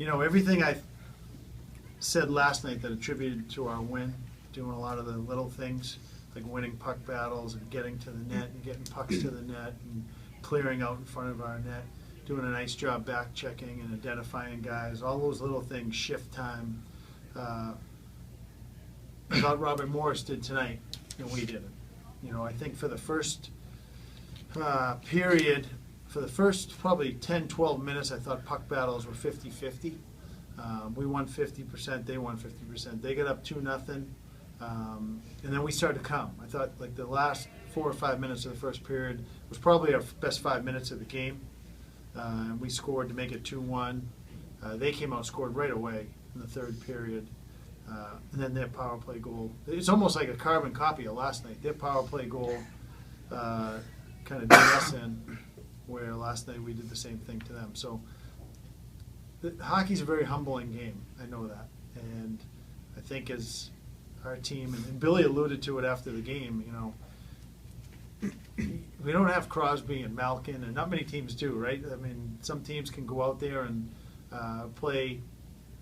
everything I said last night that attributed to our win, doing a lot of the little things, like winning puck battles and getting to the net and getting pucks to the net and clearing out in front of our net, doing a nice job back checking and identifying guys, all those little things, shift time. I thought Robert Morris did tonight, and we didn't. I think for the first period, for the first probably 10, 12 minutes, I thought puck battles were 50-50. We won 50%, they won 50%. They got up 2-0, and then we started to come. I thought like the last 4 or 5 minutes of the first period was probably our best 5 minutes of the game. We scored to make it 2-1. They came out and scored right away in the third period. And then their power play goal. It's almost like a carbon copy of last night. Their power play goal kind of did us in, where last night we did the same thing to them. So hockey's a very humbling game. I know that. And I think as our team, and Billy alluded to it after the game, we don't have Crosby and Malkin, and not many teams do, right? I mean, some teams can go out there and play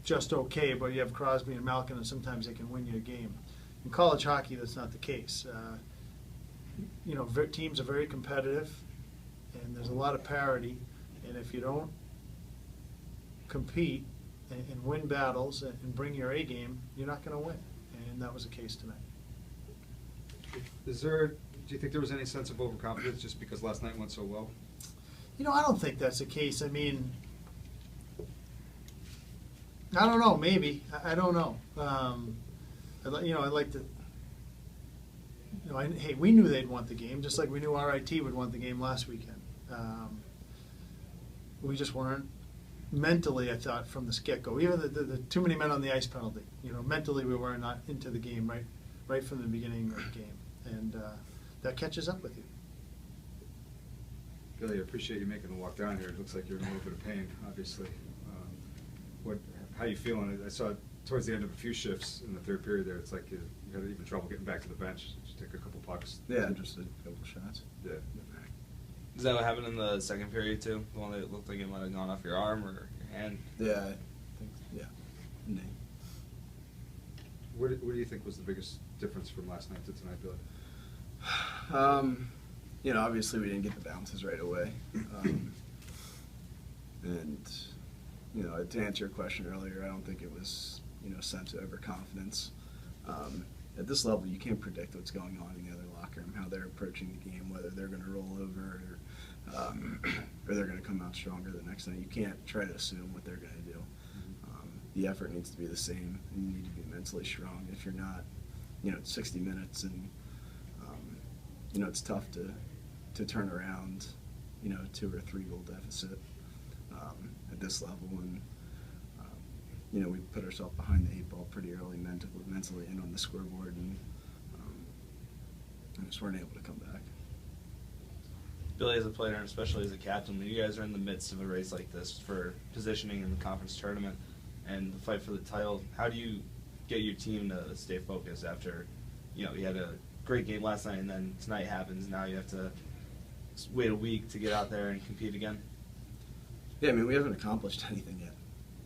just okay, but you have Crosby and Malkin, and sometimes they can win you a game. In college hockey, that's not the case. Teams are very competitive, and there's a lot of parity, and if you don't compete and win battles and bring your A game, you're not going to win, and that was the case tonight. Do you think there was any sense of overconfidence just because last night went so well? I don't think that's the case. I mean, I don't know. Maybe I don't know. I'd like to. Hey, we knew they'd want the game, just like we knew RIT would want the game last weekend. We just weren't mentally. I thought from the get-go, even the too many men on the ice penalty. Mentally we were not into the game right from the beginning of the game, and that catches up with you. Billy, I appreciate you making the walk down here. It looks like you're in a little bit of pain, obviously. How you feeling? I saw towards the end of a few shifts in the third period there, it's like you had even trouble getting back to the bench. Just take a couple pucks. Yeah, just a couple shots. Yeah. Is that what happened in the second period too? The one that looked like it might have gone off your arm or your hand? Yeah, I think, yeah. Knee. What do you think was the biggest difference from last night to tonight, Billy? Obviously we didn't get the bounces right away. And to answer your question earlier, I don't think it was, a sense of overconfidence. At this level, you can't predict what's going on in the other locker room, how they're approaching the game, whether they're going to roll over or they're going to come out stronger the next night. You can't try to assume what they're going to do. The effort needs to be the same, and you need to be mentally strong. If you're not, it's 60 minutes, and it's tough to turn around, 2 or 3 goal deficit at this level, and we put ourselves behind the 8 ball pretty early mentally and on the scoreboard, and just weren't able to come back. Billy, as a player and especially as a captain, when you guys are in the midst of a race like this for positioning in the conference tournament and the fight for the title, how do you get your team to stay focused after, you had a great game last night and then tonight happens, now you have to wait a week to get out there and compete again? Yeah, we haven't accomplished anything yet.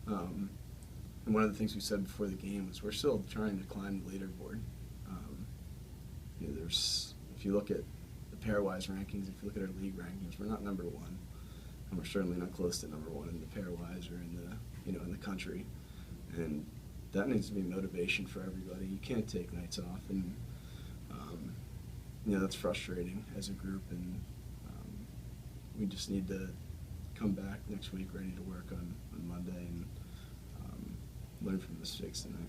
And one of the things we said before the game was we're still trying to climb the leaderboard. If you look at the pairwise rankings, if you look at our league rankings, we're not number 1, and we're certainly not close to number 1 in the pairwise or in the in the country. And that needs to be motivation for everybody. You can't take nights off, and that's frustrating as a group. And we just need to come back next week ready to work on Monday and learn from the mistakes tonight.